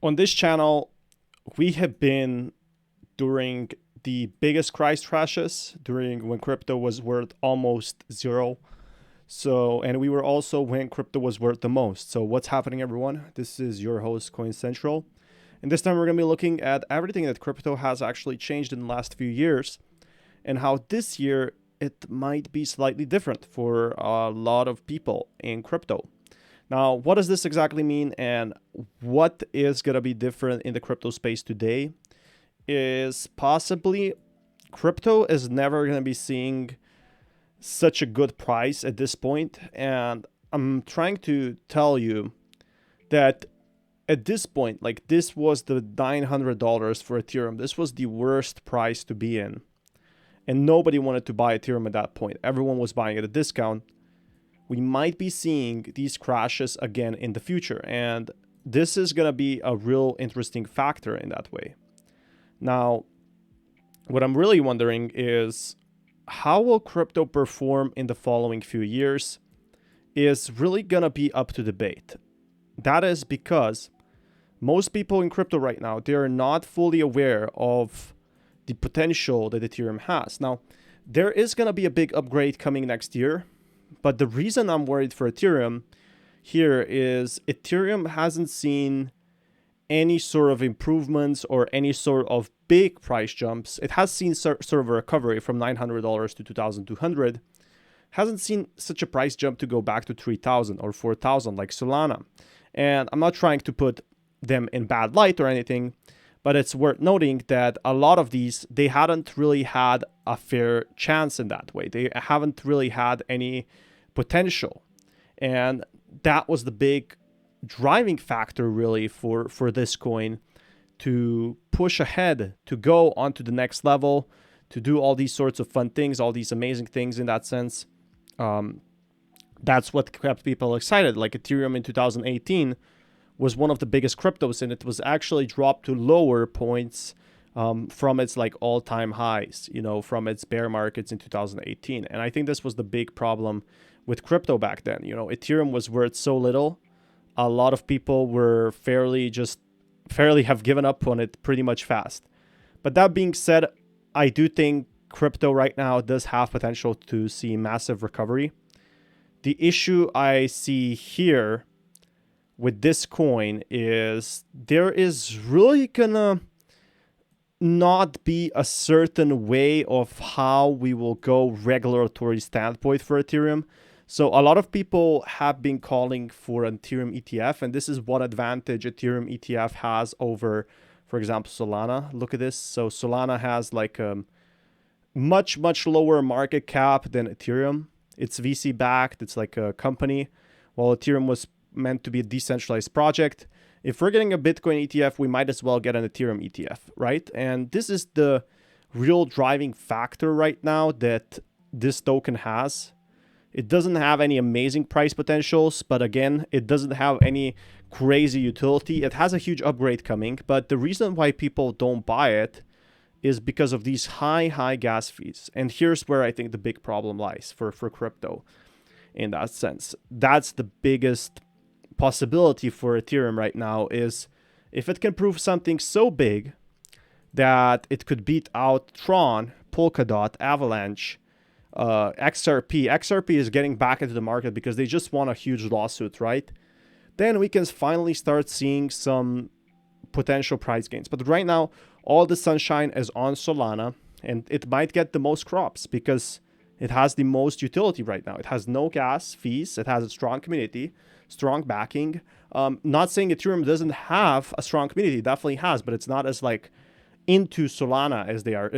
On this channel, we have been during the biggest price crashes, during when crypto was worth almost zero. And we were also when crypto was worth the most. So what's happening, everyone? This is your host, Coin Central. And this time we're going to be looking at everything that crypto has actually changed in the last few years and how this year it might be slightly different for a lot of people in crypto. Now, what does this exactly mean and what is going to be different in the crypto space today is possibly crypto is never going to be seeing such a good price at this point. And I'm trying to tell you that at this point, like this was the $900 for Ethereum. This was the worst price to be in. And nobody wanted to buy Ethereum at that point. Everyone was buying at a discount. We might be seeing these crashes again in the future. And this is going to be a real interesting factor in that way. Now, what I'm really wondering is how will crypto perform in the following few years is really going to be up to debate. That is because most people in crypto right now, they're not fully aware of the potential that Ethereum has. Now, there is going to be a big upgrade coming next year. But the reason I'm worried for Ethereum here is Ethereum hasn't seen any sort of improvements or any sort of big price jumps. It has seen sort of a recovery from $900 to $2,200. Hasn't seen such a price jump to go back to 3,000 or 4,000 like Solana. And I'm not trying to put them in bad light or anything, but it's worth noting that a lot of these, they hadn't really had a fair chance in that way. They haven't really had any potential. And that was the big driving factor really for this coin to push ahead, to go on to the next level, to do all these sorts of fun things, all these amazing things in that sense. That's what kept people excited. Like Ethereum in 2018 was one of the biggest cryptos, and it was actually dropped to lower points from its like all-time highs, from its bear markets in 2018. And I think this was the big problem with crypto back then. Ethereum was worth so little. A lot of people were fairly have given up on it pretty much fast. But that being said, I do think crypto right now does have potential to see massive recovery. The issue I see here with this coin is there is really gonna not be a certain way of how we will go regulatory standpoint for Ethereum. So a lot of people have been calling for an Ethereum ETF, and this is what advantage Ethereum ETF has over, for example, Solana. Look at this. So Solana has like a much lower market cap than Ethereum. It's VC backed. It's like a company, while Ethereum was meant to be a decentralized project. If we're getting a Bitcoin ETF, we might as well get an Ethereum ETF, right? And this is the real driving factor right now that this token has. It doesn't have any amazing price potentials, but again, it doesn't have any crazy utility. It has a huge upgrade coming, but the reason why people don't buy it is because of these high gas fees. And here's where I think the big problem lies for crypto in that sense. That's the biggest possibility for Ethereum right now is if it can prove something so big that it could beat out Tron, Polkadot, Avalanche, XRP. XRP is getting back into the market because they just won a huge lawsuit, right? Then we can finally start seeing some potential price gains. But right now, all the sunshine is on Solana, and it might get the most crops because it has the most utility right now. It has no gas fees. It has a strong community, strong backing. Not saying Ethereum doesn't have a strong community. It definitely has, but it's not as like into Solana as they are.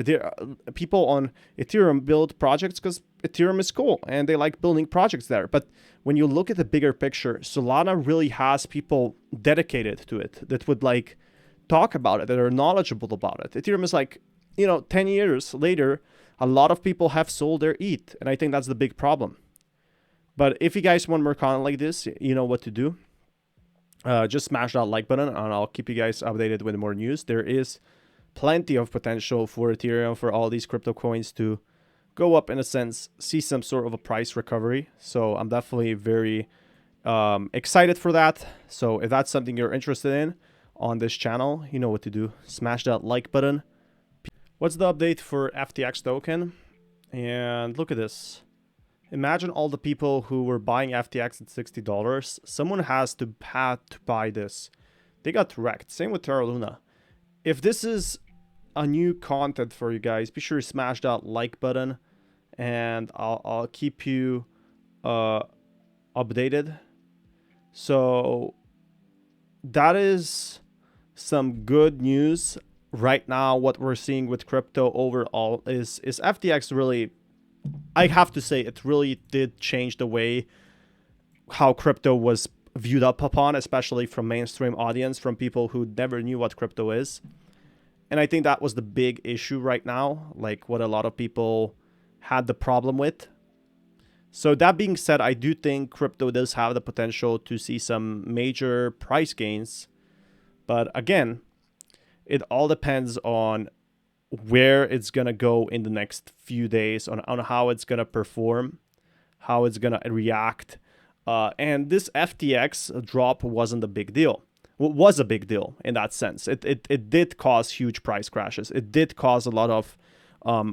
People on Ethereum build projects because Ethereum is cool and they like building projects there. But when you look at the bigger picture, Solana really has people dedicated to it that would like talk about it, that are knowledgeable about it. Ethereum is like, 10 years later, a lot of people have sold their ETH. And I think that's the big problem. But if you guys want more content like this, you know what to do. Just smash that like button and I'll keep you guys updated with more news. There is plenty of potential for Ethereum, for all these crypto coins to go up in a sense, see some sort of a price recovery. So I'm definitely very excited for that. So if that's something you're interested in, on this channel, you know what to do. Smash that like button. What's the update for FTX token? And look at this. Imagine all the people who were buying FTX at $60. Someone had to buy this. They got wrecked. Same with Terra Luna. If this is a new content for you guys, be sure to smash that like button, and I'll keep you updated. So that is some good news right now. What we're seeing with crypto overall is FTX really, I have to say, it really did change the way how crypto was viewed up upon, especially from mainstream audience, from people who never knew what crypto is. And I think that was the big issue right now, like what a lot of people had the problem with. So that being said, I do think crypto does have the potential to see some major price gains. But again, it all depends on where it's going to go in the next few days, on how it's going to perform, how it's going to react. And this FTX drop wasn't a big deal. Well, it was a big deal in that sense. It did cause huge price crashes. It did cause a lot of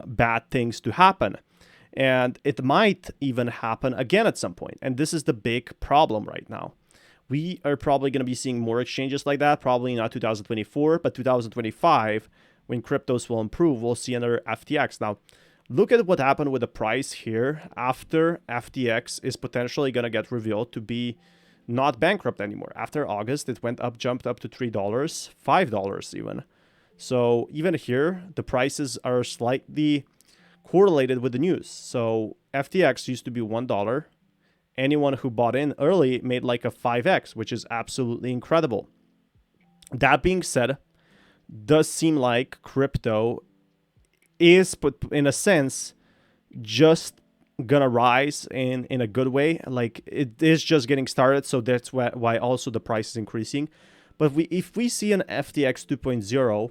bad things to happen. And it might even happen again at some point. And this is the big problem right now. We are probably going to be seeing more exchanges like that, probably not 2024, but 2025, when cryptos will improve, we'll see another FTX. Now, look at what happened with the price here after FTX is potentially going to get revealed to be not bankrupt anymore. After August, it went up, jumped up to $3, $5 even. So even here, the prices are slightly correlated with the news. So FTX used to be $1. Anyone who bought in early made like a 5x, which is absolutely incredible. That being said, does seem like crypto is, in a sense, just gonna rise in a good way. Like, it is just getting started, so that's why also the price is increasing. But if we see an FTX 2.0,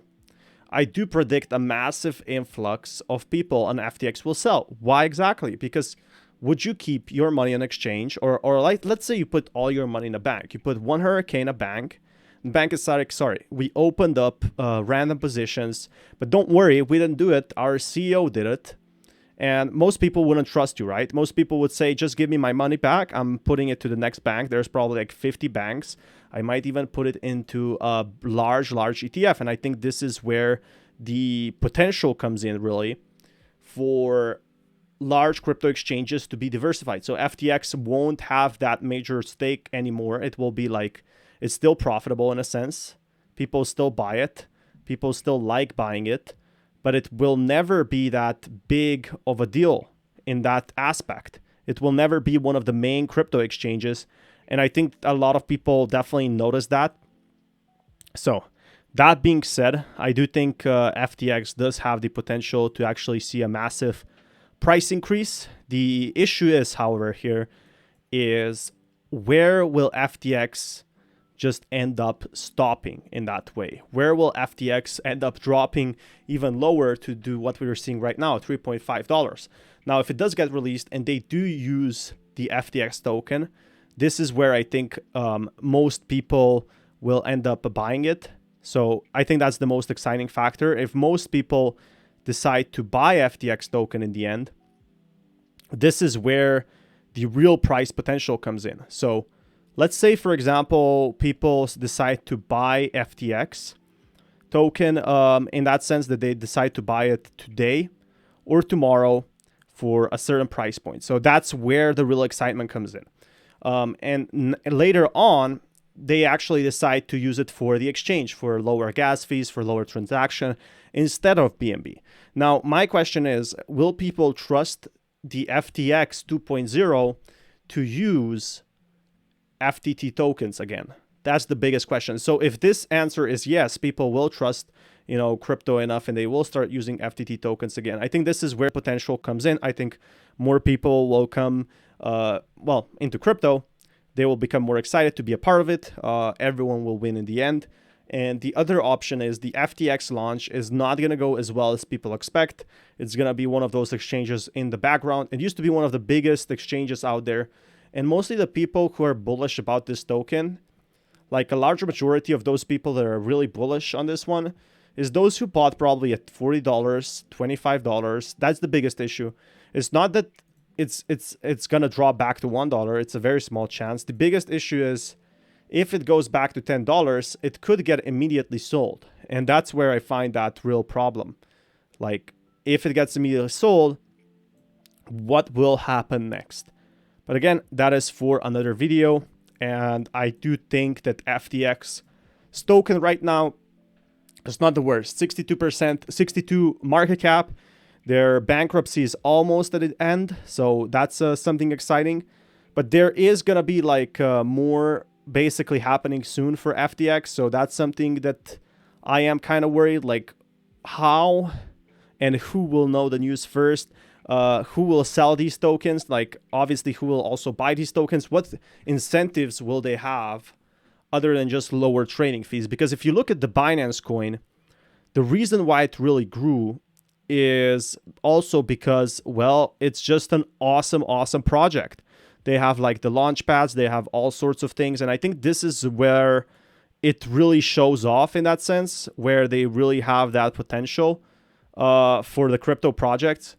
I do predict a massive influx of people on FTX will sell. Why exactly? Because would you keep your money on exchange, or like, let's say you put all your money in a bank. You put 100K in a bank. The bank is like, sorry, we opened up random positions, but don't worry, we didn't do it. Our CEO did it. And most people wouldn't trust you, right? Most people would say, just give me my money back. I'm putting it to the next bank. There's probably like 50 banks. I might even put it into a large ETF. And I think this is where the potential comes in, really, for large crypto exchanges to be diversified. So FTX won't have that major stake anymore. It will be like, it's still profitable in a sense. People still buy it. People still like buying it. But it will never be that big of a deal in that aspect. It will never be one of the main crypto exchanges. And I think a lot of people definitely notice that. So that being said, I do think FTX does have the potential to actually see a massive price increase. The issue is, however, here is, where will FTX just end up stopping in that way? Where will FTX end up dropping even lower to do what we are seeing right now, $3.5? Now, if it does get released and they do use the FTX token, this is where I think most people will end up buying it. So I think that's the most exciting factor. If most people decide to buy FTX token in the end, this is where the real price potential comes in. So let's say, for example, people decide to buy FTX token in that sense that they decide to buy it today or tomorrow for a certain price point. So that's where the real excitement comes in. And later on, they actually decide to use it for the exchange, for lower gas fees, for lower transaction instead of BNB. Now, my question is, will people trust the FTX 2.0 to use FTT tokens again? That's the biggest question. So if this answer is yes, people will trust, crypto enough and they will start using FTT tokens again. I think this is where potential comes in. I think more people will come, into crypto. They will become more excited to be a part of it. Everyone will win in the end. And the other option is the FTX launch is not going to go as well as people expect. It's going to be one of those exchanges in the background. It used to be one of the biggest exchanges out there. And mostly the people who are bullish about this token, like a large majority of those people that are really bullish on this one is those who bought probably at $40, $25. That's the biggest issue. It's not that it's gonna drop back to $1. It's a very small chance. The biggest issue is if it goes back to $10, it could get immediately sold. And that's where I find that real problem. Like, if it gets immediately sold, what will happen next? But again, that is for another video. And I do think that FTX token right now is not the worst. 62%, 62 market cap. Their bankruptcy is almost at the end. So that's something exciting. But there is going to be like more basically happening soon for FTX. So that's something that I am kind of worried. Like, how and who will know the news first? Who will sell these tokens? Like, obviously, who will also buy these tokens? What incentives will they have other than just lower trading fees? Because if you look at the Binance coin, the reason why it really grew is also because, well, it's just an awesome project. They have like the launch pads, they have all sorts of things. And I think this is where it really shows off in that sense, where they really have that potential for the crypto projects.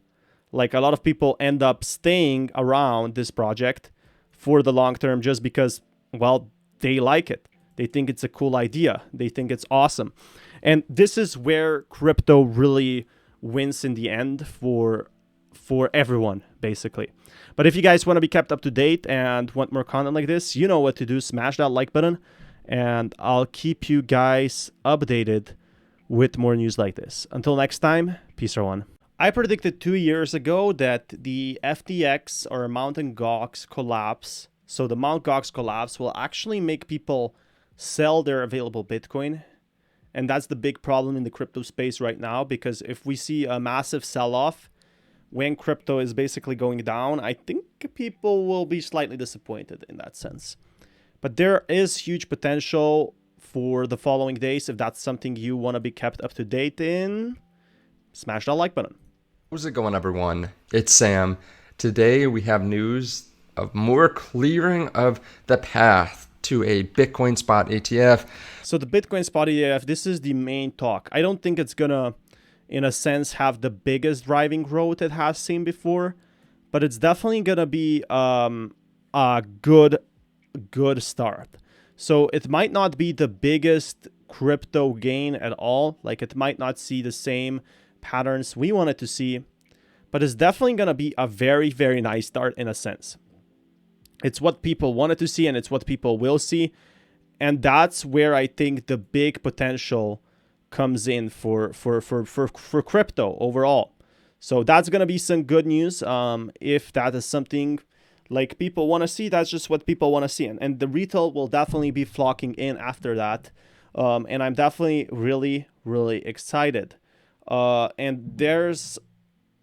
Like, a lot of people end up staying around this project for the long term just because, well, they like it. They think it's a cool idea. They think it's awesome. And this is where crypto really wins in the end for everyone, basically. But if you guys want to be kept up to date and want more content like this, you know what to do. Smash that like button, and I'll keep you guys updated with more news like this. Until next time, peace everyone. I predicted 2 years ago that the FTX or MtGox collapse, so the MtGox collapse, will actually make people sell their available Bitcoin. And that's the big problem in the crypto space right now, because if we see a massive sell-off when crypto is basically going down, I think people will be slightly disappointed in that sense. But there is huge potential for the following days. If that's something you want to be kept up to date in, smash that like button. How's it going, everyone? It's Sam. Today we have news of more clearing of the path to a Bitcoin spot ETF. So the Bitcoin spot ETF, this is the main talk. I don't think it's gonna, in a sense, have the biggest driving growth it has seen before, but it's definitely gonna be a good start. So it might not be the biggest crypto gain at all. Like, it might not see the same patterns we wanted to see, but it's definitely going to be a very nice start in a sense. It's what people wanted to see, and it's what people will see, and that's where I think the big potential comes in for crypto overall. So that's going to be some good news. If that is something like people want to see, that's just what people want to see, and the retail will definitely be flocking in after that. And I'm definitely really excited. And there's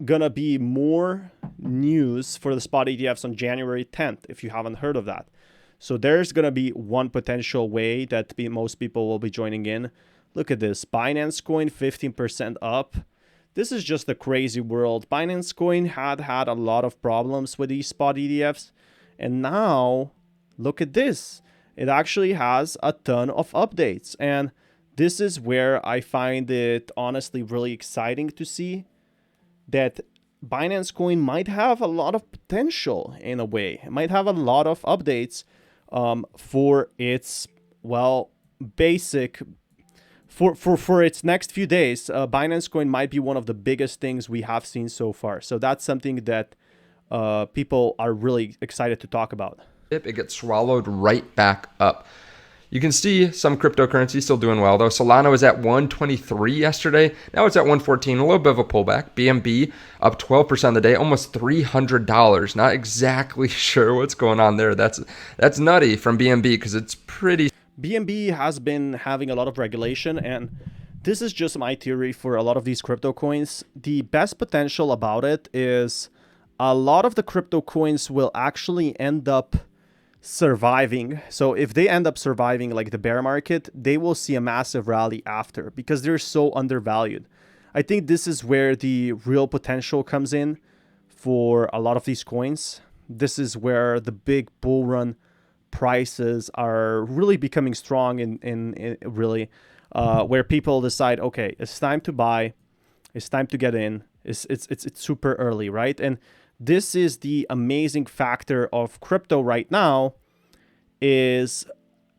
gonna be more news for the spot ETFs on January 10th, if you haven't heard of that. So there's gonna be one potential way that most people will be joining in. Look at this, Binance coin 15% up. This is just a crazy world. Binance coin had a lot of problems with these spot ETFs, and now look at this. It actually has a ton of updates, and this is where I find it honestly really exciting to see that Binance coin might have a lot of potential in a way. It might have a lot of updates for its, well, basic, for its next few days. Binance coin might be one of the biggest things we have seen so far. So that's something that people are really excited to talk about. It gets swallowed right back up. You can see some cryptocurrency still doing well, though. Solana was at 123 yesterday. Now it's at 114, a little bit of a pullback. BNB up 12% of the day, almost $300. Not exactly sure what's going on there. That's nutty from BNB because it's pretty. BNB has been having a lot of regulation, and this is just my theory for a lot of these crypto coins. The best potential about it is a lot of the crypto coins will actually end up surviving. So if they end up surviving like the bear market, they will see a massive rally after because they're so undervalued. I think this is where the real potential comes in for a lot of these coins. This is where the big bull run prices are really becoming strong in really where people decide, okay, it's time to buy, it's time to get in. It's super early, right? And this is the amazing factor of crypto right now is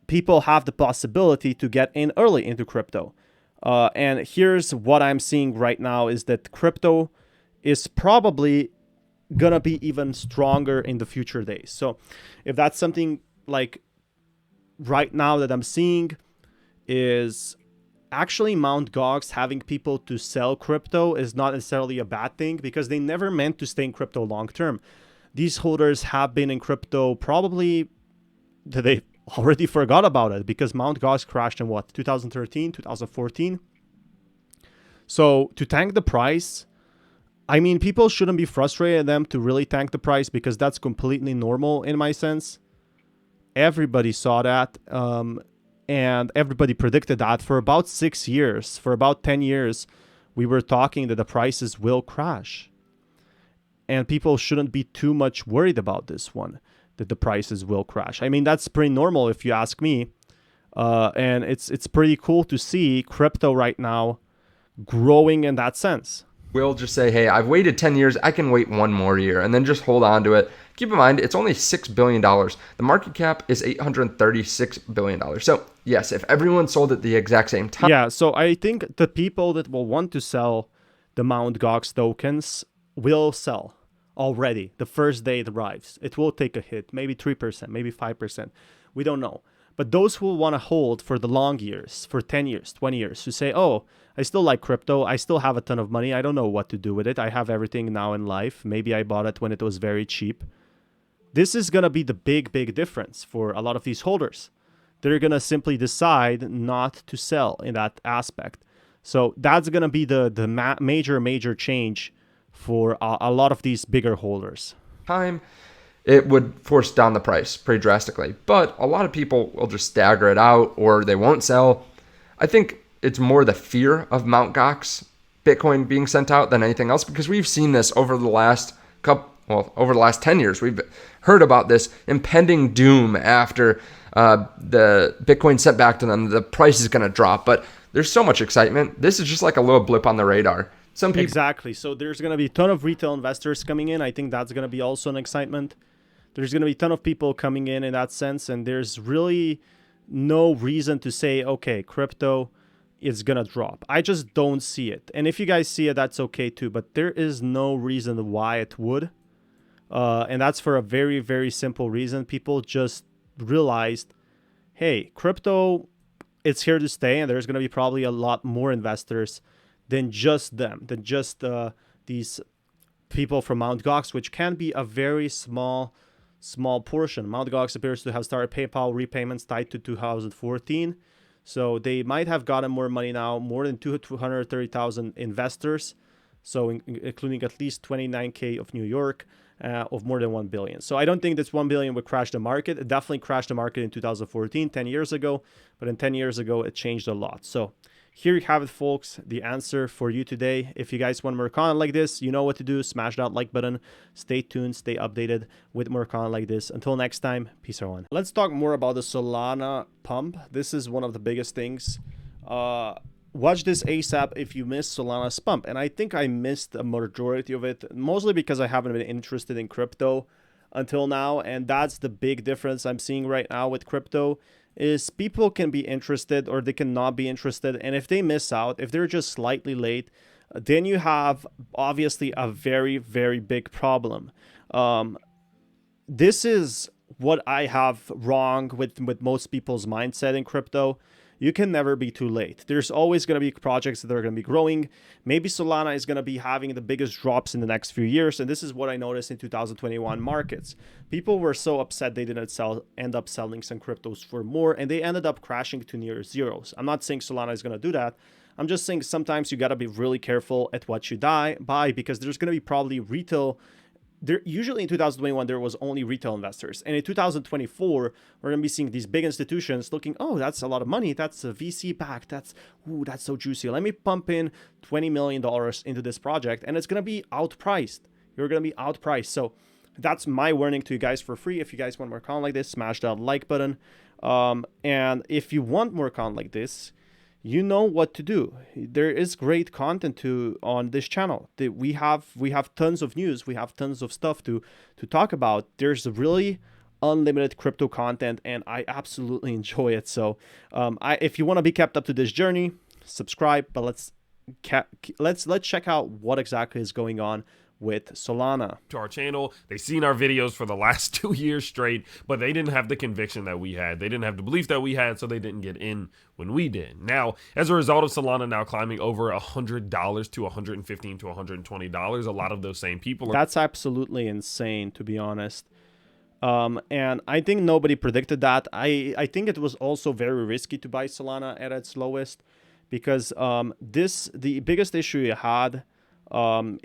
people have the possibility to get in early into crypto. And here's what I'm seeing right now is that crypto is probably gonna be even stronger in the future days. So if that's something like right now that I'm seeing is actually MtGox having people to sell crypto is not necessarily a bad thing because they never meant to stay in crypto long term. These holders have been in crypto probably they already forgot about it because MtGox crashed in what, 2013, 2014. So to tank the price, I mean, people shouldn't be frustrated at them to really tank the price because that's completely normal in my sense. Everybody saw that. And everybody predicted that for about 6 years, for about 10 years, we were talking that the prices will crash. And people shouldn't be too much worried about this one, that the prices will crash. I mean, that's pretty normal if you ask me. And it's pretty cool to see crypto right now growing in that sense. Will just say, hey, I've waited 10 years. I can wait one more year and then just hold on to it. Keep in mind, it's only $6 billion. The market cap is $836 billion. So yes, if everyone sold at the exact same time. Yeah, so I think the people that will want to sell the MtGox tokens will sell already the first day it arrives. It will take a hit, maybe 3%, maybe 5%. We don't know. But those who want to hold for the long years, for 10 years, 20 years, who say, oh, I still like crypto. I still have a ton of money. I don't know what to do with it. I have everything now in life. Maybe I bought it when it was very cheap. This is going to be the big difference for a lot of these holders. They're going to simply decide not to sell in that aspect. So that's going to be the major change for a lot of these bigger holders. Time, it would force down the price pretty drastically. But a lot of people will just stagger it out or they won't sell. I think it's more the fear of MtGox Bitcoin being sent out than anything else because we've seen this over the last over the last 10 years. We've heard about this impending doom after the Bitcoin sent back to them. The price is going to drop, but there's so much excitement. This is just like a little blip on the radar. Some people Exactly. So there's going to be a ton of retail investors coming in. I think that's going to be also an excitement. There's going to be a ton of people coming in that sense, and there's really no reason to say, okay, crypto is going to drop. I just don't see it. And if you guys see it, that's okay too, but there is no reason why it would. And that's for a very simple reason. People just realized, hey, crypto, it's here to stay, and there's going to be probably a lot more investors than just them, than just these people from MtGox, which can be a very small portion. MtGox appears to have started PayPal repayments tied to 2014. So they might have gotten more money now, more than 230,000 investors, so including at least 29K of New York, of more than 1 billion. So I don't think this 1 billion would crash the market. It definitely crashed the market in 2014, 10 years ago, but in 10 years ago, it changed a lot. So here you have it, folks, the answer for you today. If you guys want more content like this, you know what to do. Smash that like button. Stay tuned, stay updated with more content like this. Until next time, peace everyone. Let's talk more about the Solana pump. This is one of the biggest things. Watch this ASAP if you missed Solana's pump. And I think I missed a majority of it, mostly because I haven't been interested in crypto until now. And that's the big difference I'm seeing right now with crypto is people can be interested or they can not be interested. And if they miss out, if they're just slightly late, then you have obviously a very big problem. This is what I have wrong with most people's mindset in crypto. You can never be too late. There's always going to be projects that are going to be growing. Maybe Solana is going to be having the biggest drops in the next few years. And this is what I noticed in 2021 markets. People were so upset they didn't end up selling some cryptos for more, and they ended up crashing to near zeros. I'm not saying Solana is going to do that. I'm just saying sometimes you got to be really careful at what you buy because there's going to be probably retail. Usually in 2021, there was only retail investors. And in 2024, we're going to be seeing these big institutions looking, oh, that's a lot of money. That's a VC back. That's so juicy. Let me pump in $20 million into this project. And it's going to be outpriced. You're going to be outpriced. So that's my warning to you guys for free. If you guys want more content like this, smash that like button. And if you want more content like this, you know what to do. There is great content on this channel. We have tons of news. We have tons of stuff to talk about. There's really unlimited crypto content, and I absolutely enjoy it. So if you want to be kept up to this journey, subscribe. But let's check out what exactly is going on with Solana. To our channel, they've seen our videos for the last 2 years straight, but they didn't have the conviction that we had. They didn't have the belief that we had, so they didn't get in when we did. Now, as a result of Solana now climbing over $100 to $115 to $120, a lot of those same people That's absolutely insane, to be honest. And I think nobody predicted that. I think it was also very risky to buy Solana at its lowest, because the biggest issue you had what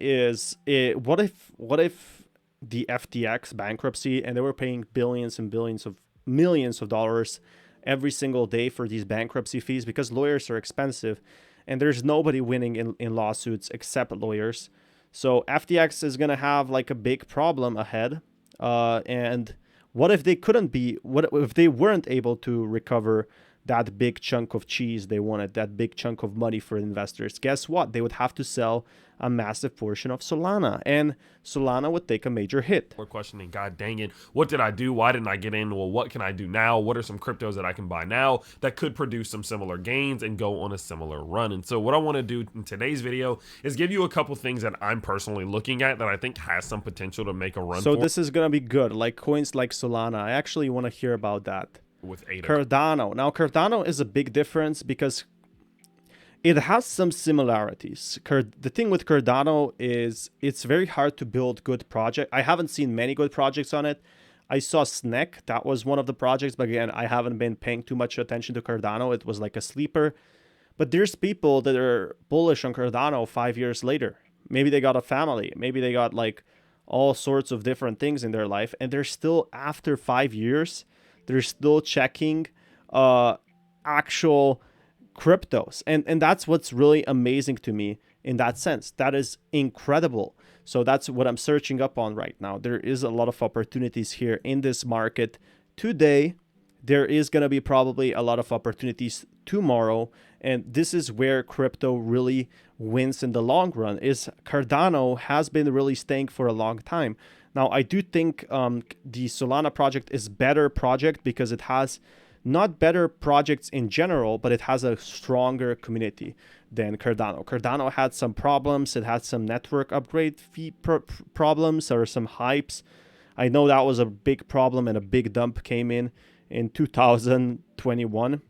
if the FTX bankruptcy, and they were paying billions and billions of millions of dollars every single day for these bankruptcy fees, because lawyers are expensive and there's nobody winning in lawsuits except lawyers. So FTX is going to have like a big problem ahead. And what if what if they weren't able to recover that big chunk of cheese they wanted, that big chunk of money for investors? Guess what? They would have to sell a massive portion of Solana, and Solana would take a major hit. We're questioning, God dang it, what did I do? Why didn't I get in? Well, what can I do now? What are some cryptos that I can buy now that could produce some similar gains and go on a similar run? And so what I want to do in today's video is give you a couple things that I'm personally looking at that I think has some potential to make a run. So this is going to be good, like coins like Solana. I actually want to hear about that. With ADA. Cardano. Now, Cardano is a big difference because it has some similarities. The thing with Cardano is it's very hard to build good project. I haven't seen many good projects on it. I saw Snake. That was one of the projects, but again, I haven't been paying too much attention to Cardano. It was like a sleeper. But there's people that are bullish on Cardano 5 years later. Maybe they got a family. Maybe they got like all sorts of different things in their life, and they're still, after 5 years, they're still checking actual cryptos. And that's what's really amazing to me in that sense. That is incredible. So that's what I'm searching up on right now. There is a lot of opportunities here in this market today. There is going to be probably a lot of opportunities tomorrow. And this is where crypto really wins in the long run. Is Cardano has been really staying for a long time. Now, I do think the Solana project is better project because it has not better projects in general, but it has a stronger community than Cardano. Cardano had some problems. It had some network upgrade fee problems or some hypes. I know that was a big problem, and a big dump came in 2021.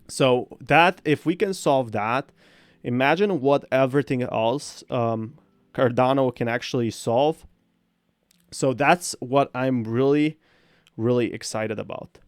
So that, if we can solve that, imagine what everything else Cardano can actually solve. So that's what I'm really, really excited about.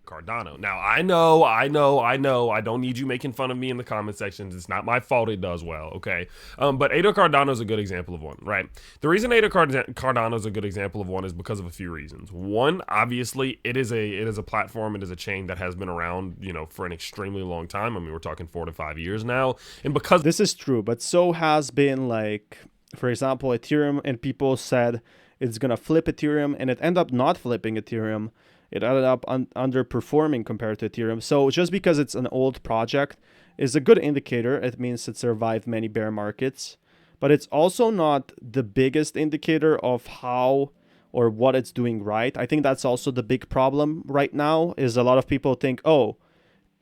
Cardano. Now, I know. I don't need you making fun of me in the comment sections. It's not my fault it does well, okay? But ADA Cardano is a good example of one, right? The reason ADA Cardano is a good example of one is because of a few reasons. One, obviously, it is a platform, it is a chain that has been around, for an extremely long time. I mean, we're talking 4 to 5 years now. And because this is true, but so has been, like, for example, Ethereum, and people said it's going to flip Ethereum, and it ended up not flipping Ethereum. It ended up underperforming compared to Ethereum. So just because it's an old project is a good indicator. It means it survived many bear markets. But it's also not the biggest indicator of how or what it's doing right. I think that's also the big problem right now, is a lot of people think, oh,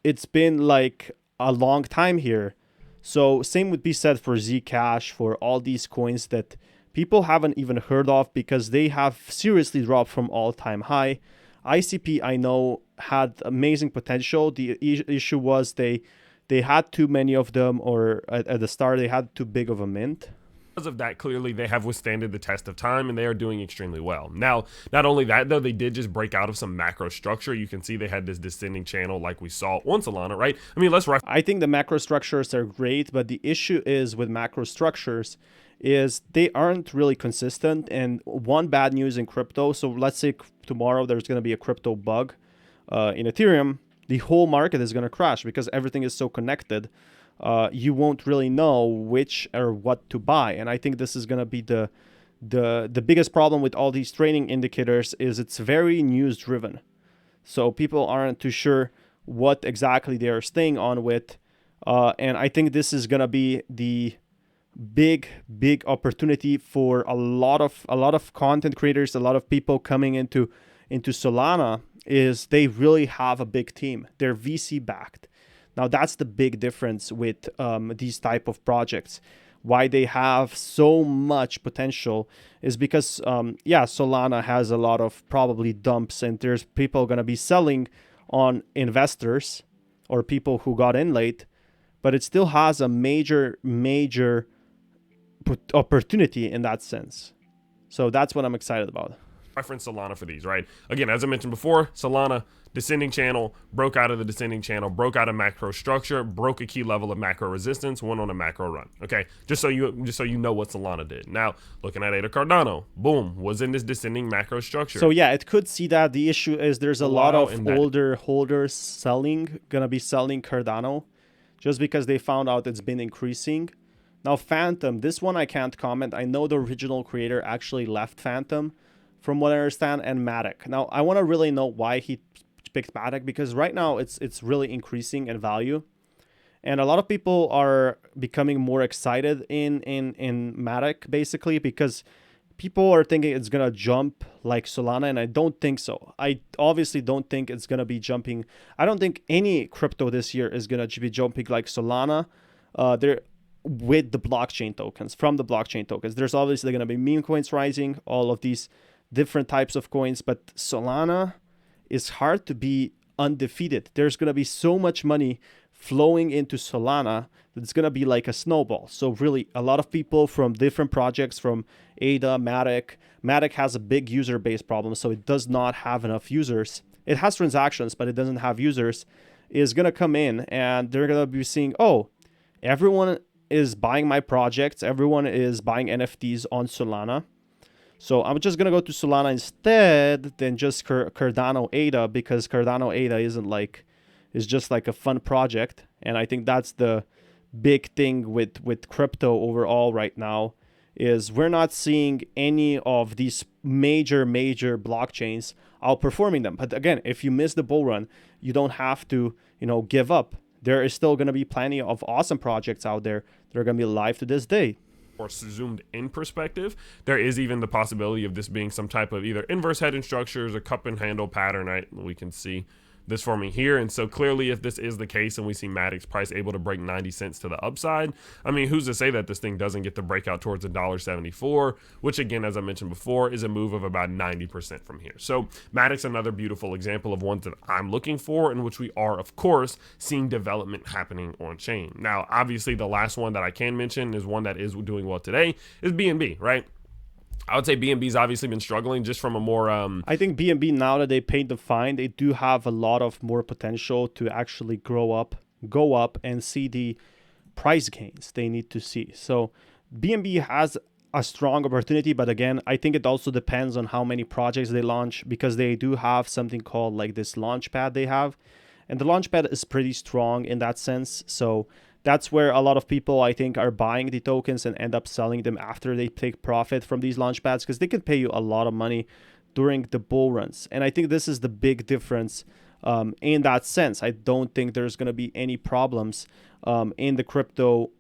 it's been like a long time here. So same would be said for Zcash, for all these coins that people haven't even heard of because they have seriously dropped from all-time high. ICP, I know, had amazing potential. The issue was they had too many of them, or at the start they had too big of a mint. Because of that, clearly they have withstanded the test of time, and they are doing extremely well. Now, not only that, though, they did just break out of some macro structure. You can see they had this descending channel like we saw on Solana, right? I mean, I think the macro structures are great, but the issue is with macro structures is they aren't really consistent. And one bad news in crypto, so let's say tomorrow there's going to be a crypto bug in Ethereum, the whole market is going to crash because everything is so connected. You won't really know which or what to buy. And I think this is going to be the biggest problem with all these trading indicators is it's very news driven. So people aren't too sure what exactly they are staying on with. And I think this is gonna be the big opportunity for a lot of content creators, a lot of people coming into Solana, is they really have a big team. They're VC backed. Now that's the big difference with these type of projects. Why they have so much potential is because Solana has a lot of probably dumps, and there's people gonna be selling on investors or people who got in late, but it still has a major opportunity in that sense. So that's what I'm excited about. Reference Solana for these, right? Again, as I mentioned before, Solana descending channel, broke out of the descending channel, broke out of macro structure, broke a key level of macro resistance, went on a macro run. Okay, just so you know what Solana did. Now, looking at ADA Cardano, boom, was in this descending macro structure. So yeah, it could see that. The issue is there's a lot of older holders gonna be selling Cardano just because they found out it's been increasing. Now Phantom, this one I can't comment. I know the original creator actually left Phantom, from what I understand, and Matic. Now I want to really know why he picked Matic, because right now it's really increasing in value, and a lot of people are becoming more excited in Matic, basically because people are thinking it's gonna jump like Solana, and I don't think so. I obviously don't think it's gonna be jumping. I don't think any crypto this year is gonna be jumping like Solana. With the blockchain tokens, from the blockchain tokens. There's obviously going to be meme coins rising, all of these different types of coins, but Solana is hard to be undefeated. There's going to be so much money flowing into Solana that it's going to be like a snowball. So really, a lot of people from different projects, from ADA, Matic has a big user base problem, so it does not have enough users. It has transactions, but it doesn't have users, is going to come in, and they're going to be seeing, oh, everyone is buying my projects, everyone is buying NFTs on Solana, so I'm just gonna go to Solana instead than just Cardano ADA, because Cardano ADA is just like a fun project. And I think that's the big thing with crypto overall right now, is we're not seeing any of these major blockchains outperforming them. But again, if you miss the bull run, you don't have to give up. There is still going to be plenty of awesome projects out there that are going to be alive to this day. Or zoomed in perspective, there is even the possibility of this being some type of either inverse head-in structures or cup and handle pattern. Right? We can see this forming here. And so clearly, if this is the case and we see Matic's price able to break 90 cents to the upside, I mean, who's to say that this thing doesn't get the breakout towards $1.74, which again, as I mentioned before, is a move of about 90% from here. So Matic's another beautiful example of ones that I'm looking for, in which we are, of course, seeing development happening on chain. Now, obviously, the last one that I can mention is one that is doing well today is BNB, right? I would say BNB's obviously been struggling just from a more... I think BNB, now that they paid the fine, they do have a lot of more potential to actually go up and see the price gains they need to see. So BNB has a strong opportunity, but again, I think it also depends on how many projects they launch, because they do have something called like this launchpad they have. And the launchpad is pretty strong in that sense. So that's where a lot of people, I think, are buying the tokens and end up selling them after they take profit from these launchpads, because they can pay you a lot of money during the bull runs. And I think this is the big difference in that sense. I don't think there's going to be any problems in the crypto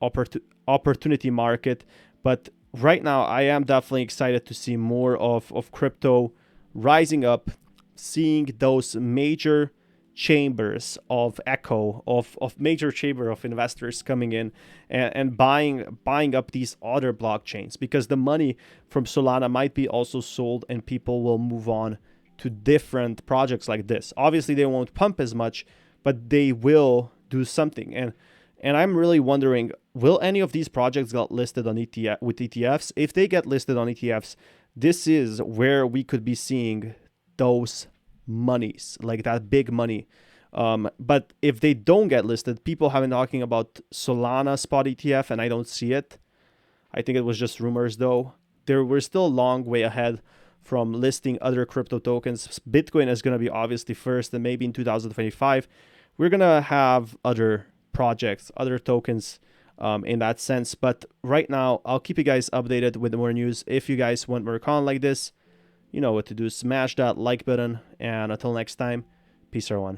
opportunity market. But right now, I am definitely excited to see more of crypto rising up, seeing those major chambers of echo of major chamber of investors coming in and buying up these other blockchains, because the money from Solana might be also sold and people will move on to different projects like this. Obviously they won't pump as much, but they will do something. And I'm really wondering, will any of these projects get listed on ETFs? If they get listed on ETFs, this is where we could be seeing those monies, like that big money. But if they don't get listed, people have been talking about Solana spot ETF, and I don't see it. I think it was just rumors, though. We're still a long way ahead from listing other crypto tokens. Bitcoin is going to be obviously first, and maybe in 2025 we're going to have other projects, other tokens in that sense. But right now, I'll keep you guys updated with more news. If you guys want more content like this, you know what to do. Smash that like button. And until next time, peace everyone.